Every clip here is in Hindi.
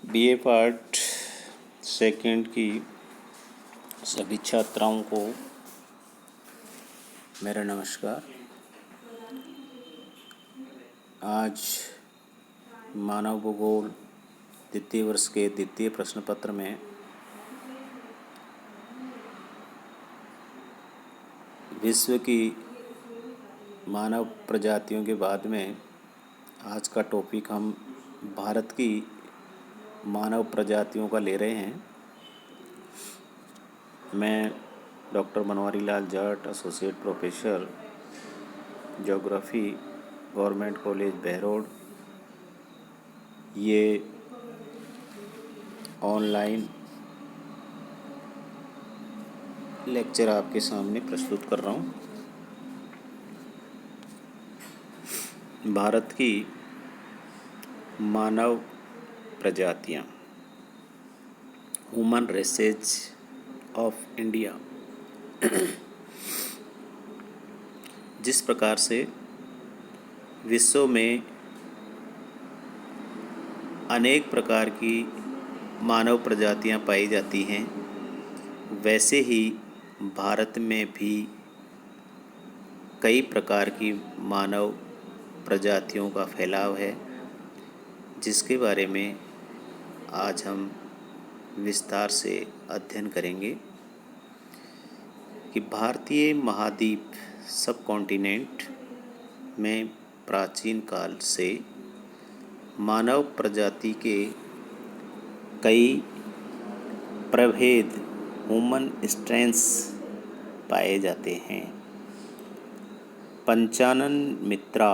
बीए पार्ट सेकंड की सभी छात्राओं को मेरा नमस्कार। आज मानव भूगोल द्वितीय वर्ष के द्वितीय प्रश्न पत्र में विश्व की मानव प्रजातियों के बाद में आज का टॉपिक हम भारत की मानव प्रजातियों का ले रहे हैं। मैं doctor Banwari Lal Jat, associate professor geography, government college Behror, ये ऑनलाइन लेक्चर आपके सामने प्रस्तुत कर रहा हूँ। भारत की मानव प्रजातियाँ, ह्यूमन रेसेज ऑफ इंडिया। जिस प्रकार से विश्व में अनेक प्रकार की मानव प्रजातियां पाई जाती हैं, वैसे ही भारत में भी कई प्रकार की मानव प्रजातियों का फैलाव है, जिसके बारे में आज हम विस्तार से अध्ययन करेंगे कि भारतीय महाद्वीप सब कॉन्टिनेंट में प्राचीन काल से मानव प्रजाति के कई प्रभेद, ह्यूमन स्ट्रेंस पाए जाते हैं। पंचानन मित्रा,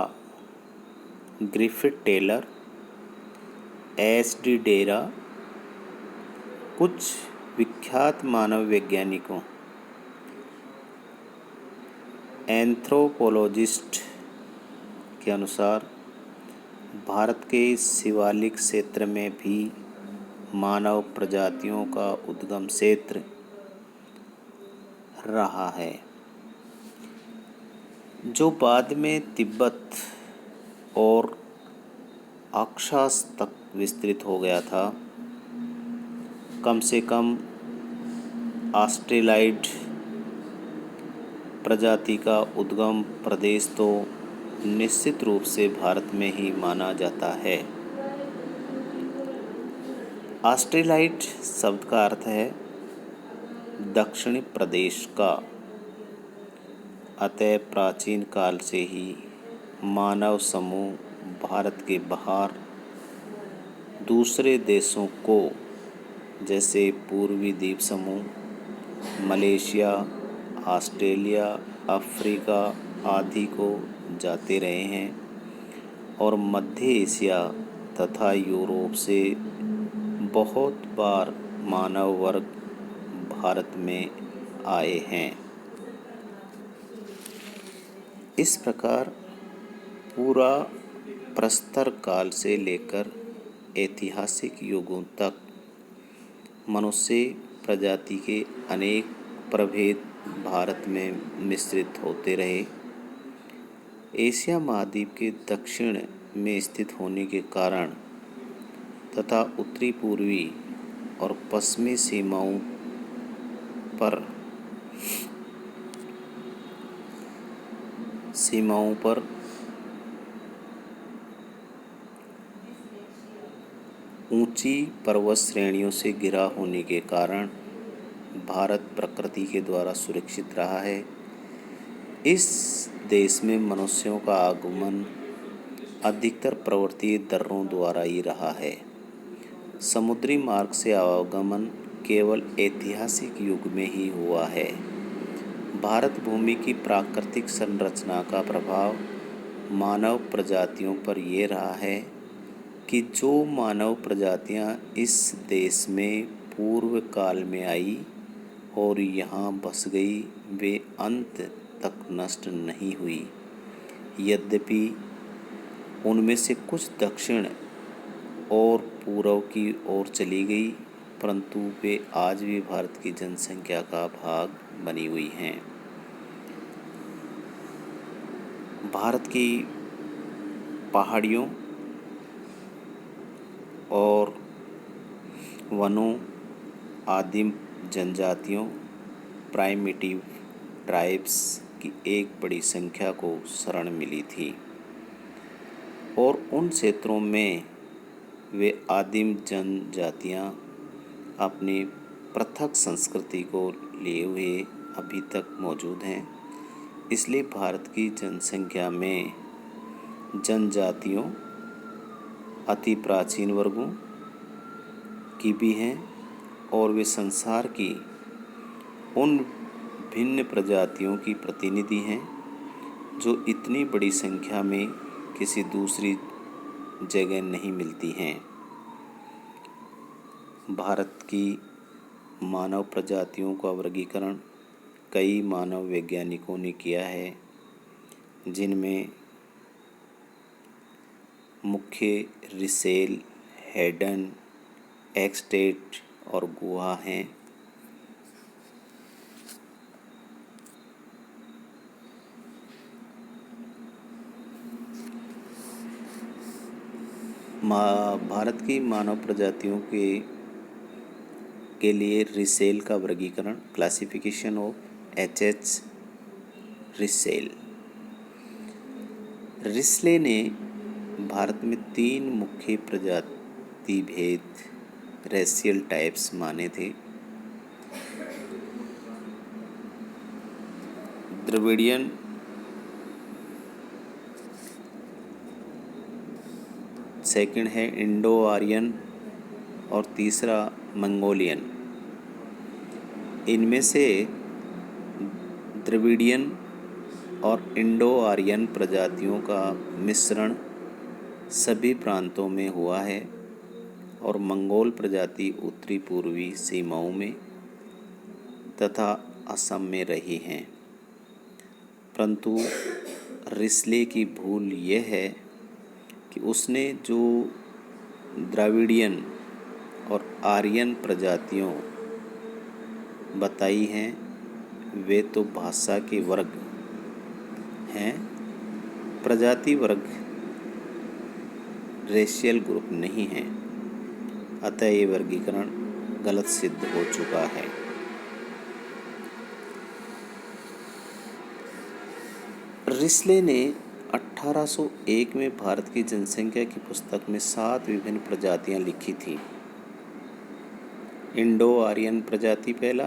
ग्रिफिथ टेलर, एस.डी. डेरा कुछ विख्यात मानव वैज्ञानिकों, एंथ्रोपोलॉजिस्ट के अनुसार भारत के शिवालिक क्षेत्र में भी मानव प्रजातियों का उद्गम क्षेत्र रहा है, जो बाद में तिब्बत और अक्षांश तक विस्तृत हो गया था। कम से कम ऑस्ट्रेलाइड प्रजाति का उद्गम प्रदेश तो निश्चित रूप से भारत में ही माना जाता है। ऑस्ट्रेलाइड शब्द का अर्थ है दक्षिणी प्रदेश का। अतः प्राचीन काल से ही मानव समूह भारत के बाहर दूसरे देशों को, जैसे पूर्वी द्वीप समूह, मलेशिया, ऑस्ट्रेलिया, अफ्रीका आदि को जाते रहे हैं और मध्य एशिया तथा यूरोप से बहुत बार मानव वर्ग भारत में आए हैं। इस प्रकार पूरा प्रस्तर काल से लेकर ऐतिहासिक युगों तक मनुष्य प्रजाति के अनेक प्रभेद भारत में मिश्रित होते रहे। एशिया महाद्वीप के दक्षिण में स्थित होने के कारण तथा उत्तरी, पूर्वी और पश्चिमी सीमाओं पर ऊंची पर्वत श्रेणियों से घिरा होने के कारण भारत प्रकृति के द्वारा सुरक्षित रहा है। इस देश में मनुष्यों का आगमन अधिकतर पर्वतीय दर्रों द्वारा ही रहा है। समुद्री मार्ग से आवागमन केवल ऐतिहासिक युग में ही हुआ है। भारत भूमि की प्राकृतिक संरचना का प्रभाव मानव प्रजातियों पर ये रहा है कि जो मानव प्रजातियां इस देश में पूर्व काल में आई और यहाँ बस गई, वे अंत तक नष्ट नहीं हुई। यद्यपि उनमें से कुछ दक्षिण और पूर्व की ओर चली गई, परंतु वे आज भी भारत की जनसंख्या का भाग बनी हुई हैं। भारत की पहाड़ियों और वनों, आदिम जनजातियों, प्राइमिटिव ट्राइब्स की एक बड़ी संख्या को शरण मिली थी और उन क्षेत्रों में वे आदिम जनजातियां अपनी पृथक संस्कृति को लिए हुए अभी तक मौजूद हैं। इसलिए भारत की जनसंख्या में जनजातियों, अति प्राचीन वर्गों की भी हैं और वे संसार की उन भिन्न प्रजातियों की प्रतिनिधि हैं जो इतनी बड़ी संख्या में किसी दूसरी जगह नहीं मिलती हैं। भारत की मानव प्रजातियों का वर्गीकरण कई मानव वैज्ञानिकों ने किया है, जिनमें मुख्य रिसेल, हेडन, एक्सटेट और गुहा हैं। भारत की मानव प्रजातियों के लिए रिसेल का वर्गीकरण, classification of H resale. Risley ने भारत में 3 मुख्य प्रजाति भेद रेशियल टाइप्स माने थे। द्रविडियन, सेकंड है इंडो आर्यन और तीसरा मंगोलियन। इनमें से द्रविडियन और इंडो आर्यन प्रजातियों का मिश्रण सभी प्रांतों में हुआ है और मंगोल प्रजाति उत्तरी पूर्वी सीमाओं में तथा असम में रही हैं। परंतु रिस्ले की भूल यह है कि उसने जो द्रविडियन और आर्यन प्रजातियों बताई हैं वे तो भाषा के वर्ग हैं, प्रजाति वर्ग रेशियल ग्रुप नहीं हैं। अतः ये वर्गीकरण गलत सिद्ध हो चुका है। रिस्ले ने 1801 में भारत की जनसंख्या की पुस्तक में 7 विभिन्न प्रजातियां लिखी थी। इंडो आर्यन प्रजाति पहला,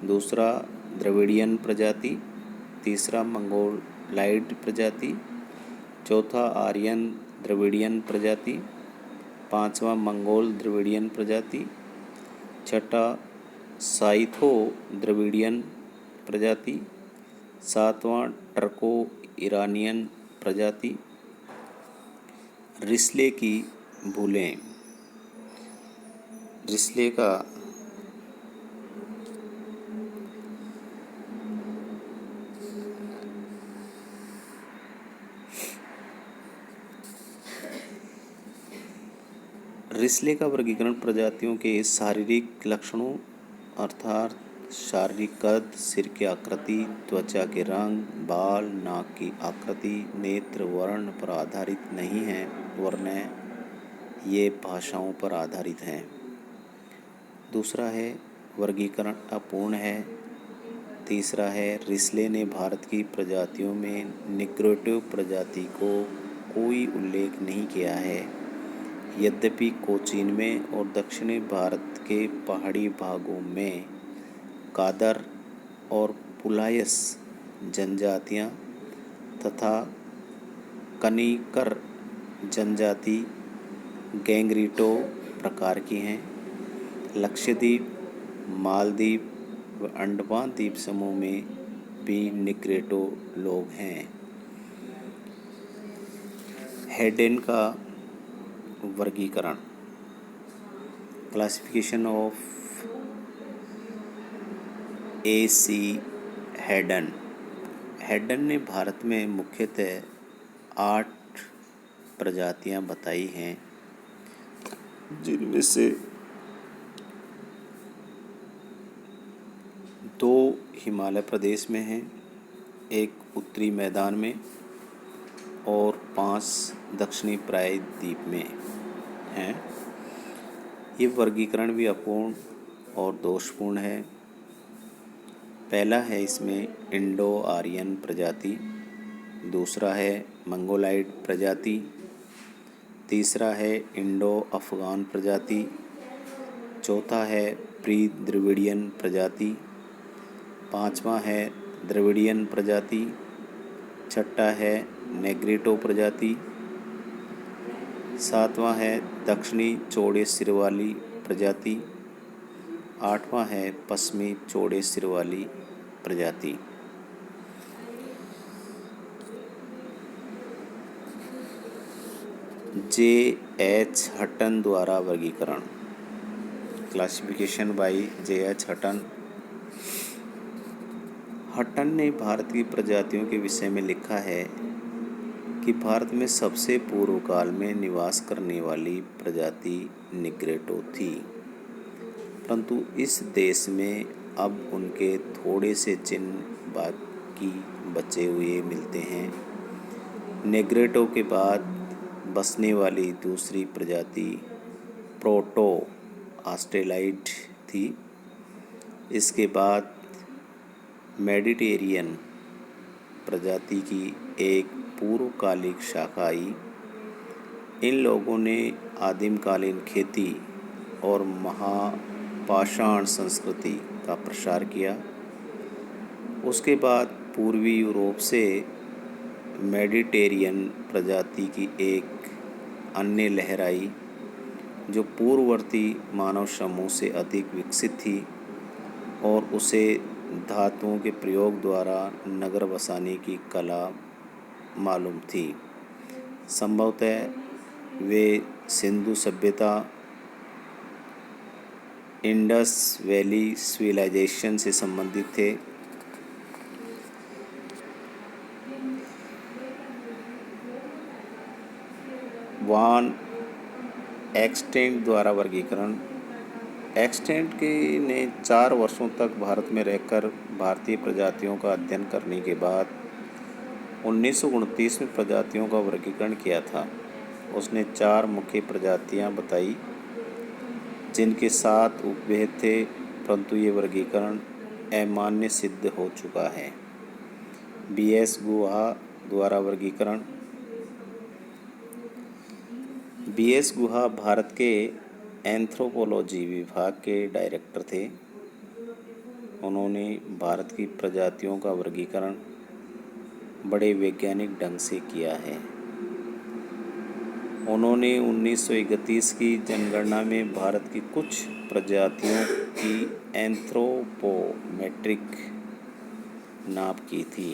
दूसरा द्रविडियन प्रजाति, तीसरा मंगोलाइड प्रजाति, चौथा आर्यन द्रविडियन प्रजाति, पांचवा मंगोल द्रविडियन प्रजाति, छठा साइथो द्रविडियन प्रजाति, सातवां टर्को ईरानियन प्रजाति। रिस्ले की भूलें। रिस्ले का वर्गीकरण प्रजातियों के शारीरिक लक्षणों अर्थात शारीरिक कद, सिर की आकृति, त्वचा के रंग, बाल, नाक की आकृति, नेत्र, वर्ण पर आधारित नहीं है, वरन ये भाषाओं पर आधारित हैं। दूसरा है वर्गीकरण अपूर्ण है। तीसरा है रिस्ले ने भारत की प्रजातियों में निग्रोटिव प्रजाति को कोई उल्लेख नहीं किया है। यद्यपि कोचीन में और दक्षिणी भारत के पहाड़ी भागों में कादर और पुलायस जनजातियां तथा कनिकर जनजाति गैंगरीटो प्रकार की हैं। लक्षद्वीप, मालदीव व अंडमान द्वीप समूह में भी निग्रोटो लोग हैं। हेडेन का वर्गीकरण, classification of AC Hayden. Hayden ने भारत में मुख्यतः 8 प्रजातियां बताई हैं, जिनमें से 2 हिमालय प्रदेश में हैं, एक उत्तरी मैदान में और 5 दक्षिणी प्रायद्वीप में हैं। ये वर्गीकरण भी अपूर्ण और दोषपूर्ण है। पहला है इसमें इंडो आर्यन प्रजाति, दूसरा है मंगोलाइड प्रजाति, तीसरा है इंडो अफ़गान प्रजाति, चौथा है प्री द्रविडियन प्रजाति, पांचवा है द्रविडियन प्रजाति, छठा है नेग्रिटो प्रजाति, सातवां है दक्षिणी चौड़े सिर वाली प्रजाति, आठवां है पश्चिमी चौड़े सिर वाली प्रजाति। J.H. हटन द्वारा वर्गीकरण, क्लासिफिकेशन बाय J.H. हटन। हटन ने भारत की प्रजातियों के विषय में लिखा है कि भारत में सबसे पूर्व काल में निवास करने वाली प्रजाति निग्रेटो थी, परंतु इस देश में अब उनके थोड़े से चिन्ह बाकी बचे हुए मिलते हैं। निग्रेटो के बाद बसने वाली दूसरी प्रजाति प्रोटो ऑस्ट्रेलाइड थी। इसके बाद मेडिटेरियन प्रजाति की एक पूर्वकालिक शाखा आई। इन लोगों ने आदिमकालीन खेती और महापाषाण संस्कृति का प्रसार किया। उसके बाद पूर्वी यूरोप से मेडिटेरियन प्रजाति की एक अन्य लहर आई जो पूर्ववर्ती मानव समूह से अधिक विकसित थी और उसे धातुओं के प्रयोग द्वारा नगर बसाने की कला मालूम थी। संभवतः वे सिंधु सभ्यता, इंडस वैली सिविलाइजेशन से संबंधित थे। वान एक्सटेंट द्वारा वर्गीकरण, एक्सटेंट ने 4 वर्षों तक भारत में रहकर भारतीय प्रजातियों का अध्ययन करने के बाद 1929 में प्रजातियों का वर्गीकरण किया था। उसने 4 मुख्य प्रजातियां बताई जिनके 7 उपभेद थे, परंतु ये वर्गीकरण अमान्य सिद्ध हो चुका है। B.S. गुहा द्वारा वर्गीकरण, B.S. गुहा भारत के एंथ्रोपोलॉजी विभाग के डायरेक्टर थे। उन्होंने भारत की प्रजातियों का वर्गीकरण बड़े वैज्ञानिक ढंग से किया है। उन्होंने 1931 की जनगणना में भारत की कुछ प्रजातियों की एंथ्रोपोमेट्रिक नाप की थी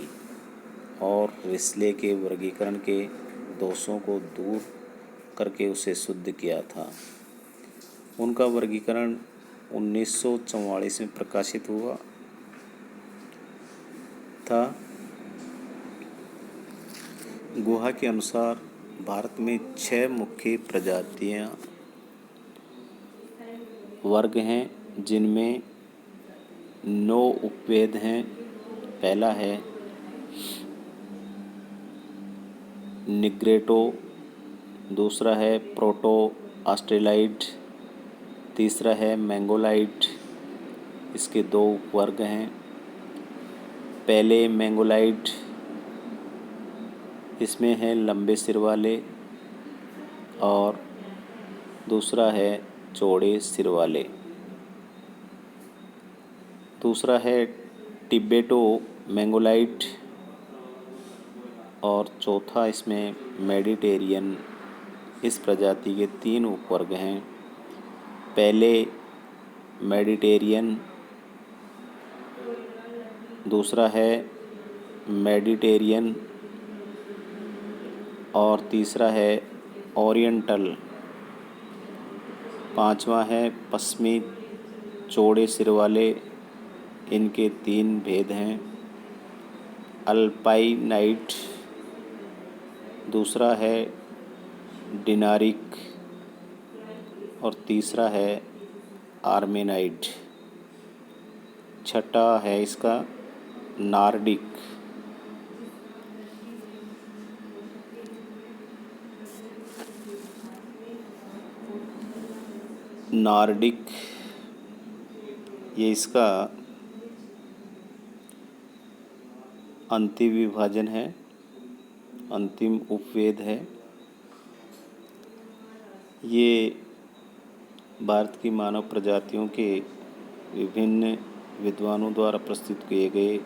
और रिस्ले के वर्गीकरण के दोषों को दूर करके उसे शुद्ध किया था। उनका वर्गीकरण 1944 में प्रकाशित हुआ था। गुहा के अनुसार भारत में 6 मुख्य प्रजातियां वर्ग हैं जिनमें 9 उपभेद हैं। पहला है निग्रेटो, दूसरा है प्रोटो ऑस्ट्रेलाइड, तीसरा है मैंगोलाइड। इसके 2 उपवर्ग हैं। पहले मैंगोलाइड, इसमें है लंबे सिर वाले, और दूसरा है चौड़े सिर वाले। दूसरा है टिबेटो मैंगोलाइड और चौथा इसमें मेडिटेरियन। इस प्रजाति के 3 उपवर्ग हैं। पहले मेडिटेरियन, दूसरा है मेडिटेरियन और तीसरा है ओरिएंटल। पांचवा है पश्चिमी चौड़े सिर वाले। इनके 3 भेद हैं। अल्पाइनाइट, दूसरा है डिनारिक और तीसरा है आर्मेनाइड। छठा है इसका नार्डिक। नॉर्डिक, ये इसका अंतिम विभाजन है, अंतिम उपवेद है। ये भारत की मानव प्रजातियों के विभिन्न विद्वानों द्वारा प्रस्तुत किए गए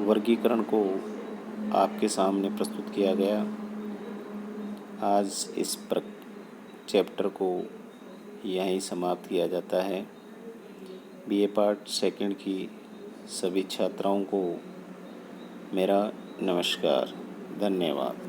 वर्गीकरण को आपके सामने प्रस्तुत किया गया। आज इस चैप्टर को यहीं समाप्त किया जाता है। बीए पार्ट सेकंड की सभी छात्राओं को मेरा नमस्कार, धन्यवाद।